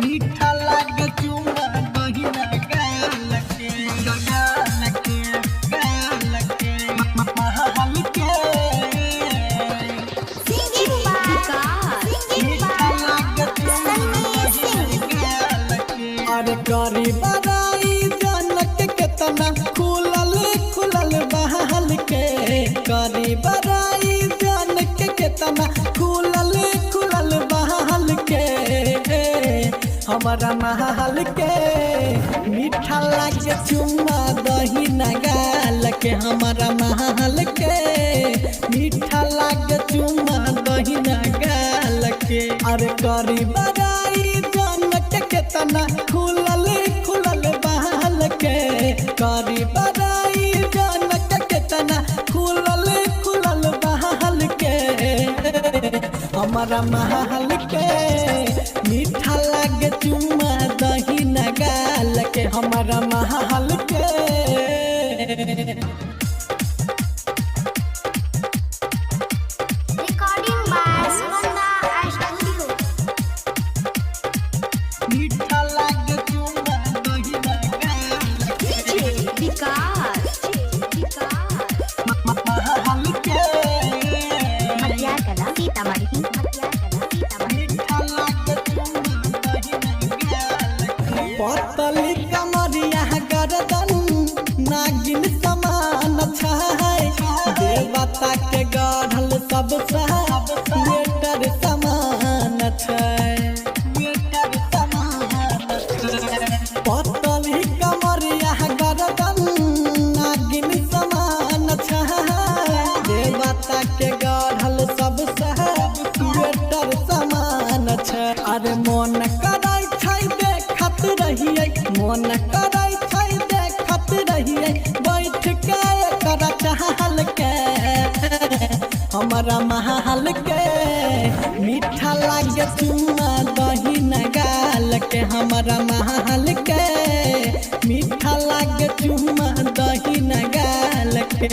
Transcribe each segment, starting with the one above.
मीठा लागे चुमा दही ना गाल के महल के Singing by मीठा लागे चुमा दही ना गाल के। अरे करी बड़ाई जनक के तना खुलल खुलल बहल के करी बड़ाई जनक के तना खुलल खुलल बहल के हमारा महल के मीठा लागे चुम्मा दही ना गाल के हमारा महल के मीठा लागे चुम्मा दही ना गाल के। अरे करी बड़ाई जनक के तना खुलल खुलल बहल के करी बड़ाई जनक के तना खुलल खुलल बहल के हमारा महल के मीठा लागे चुम्मा दही ना गाल के हमारा महल के। recording by Sumanda Studio. मीठा लागे चुम्मा दही ना गाल DJ Vikas. महल के Madhyakala Sitamarhi. मीठा लागे चुम्मा दही ना गाल के। पतली कमरिया गर्दन नागिन समान छै देवता के गढ़ल सब लेटर समान छै पतली कमरिया गर्दन नागिन समान छै देवता के गढ़ल सब लेटर समान छै। अरे मन करै छै देखत रहिए मन करै छै देखत रहिए बैठ के कर चहल के हमारा महल के मीठा लागे चुम्मा दही ना गाल के हमारा महल के मीठा लागे चुम्मा दही ना गाल के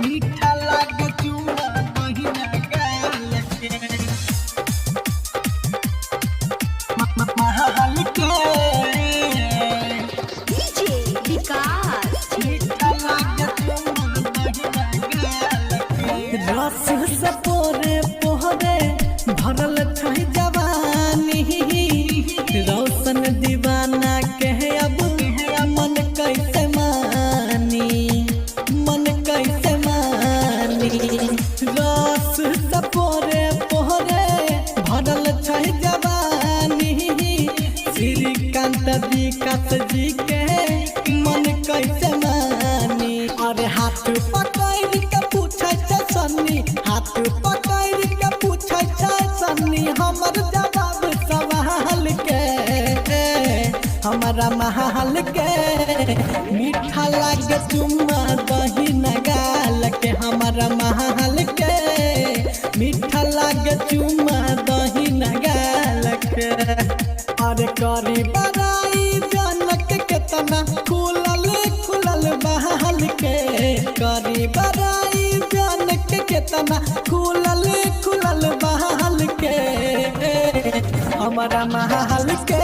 मीठा लागे चुम्मा दही ना गाल के महल के DJ Vikas. मीठा लागे चुम्मा दही ना गाल के। रस से पोरे पोहरे भरल छै जवानी रौशन दीवाना के अब मन कैसे मानी मन कैसे मानी रस से पोरे पोहरे भरल छै जवानी श्रीकांत विकास जी के मन कैसे मानी। अरे हाथ पकड़ के पूछे छै सन्नी हाथ पकड़ के पूछे छै सन्नी हमर जवाब सवाल के हमारा महल के मीठा लागे चुम्मा दही ना गाल के हमारा महल के मीठा लागे चुम्मा दही ना गाल के। अरे करी बड़ाई जनक के तना खुलल खुलल बहल के करी बड़ाई जनक के तना खुलल खुलल बहल के हमारा महल के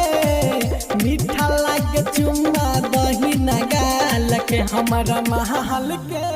मीठा लागे चुम्मा दही ना गाल के हमारा महल के।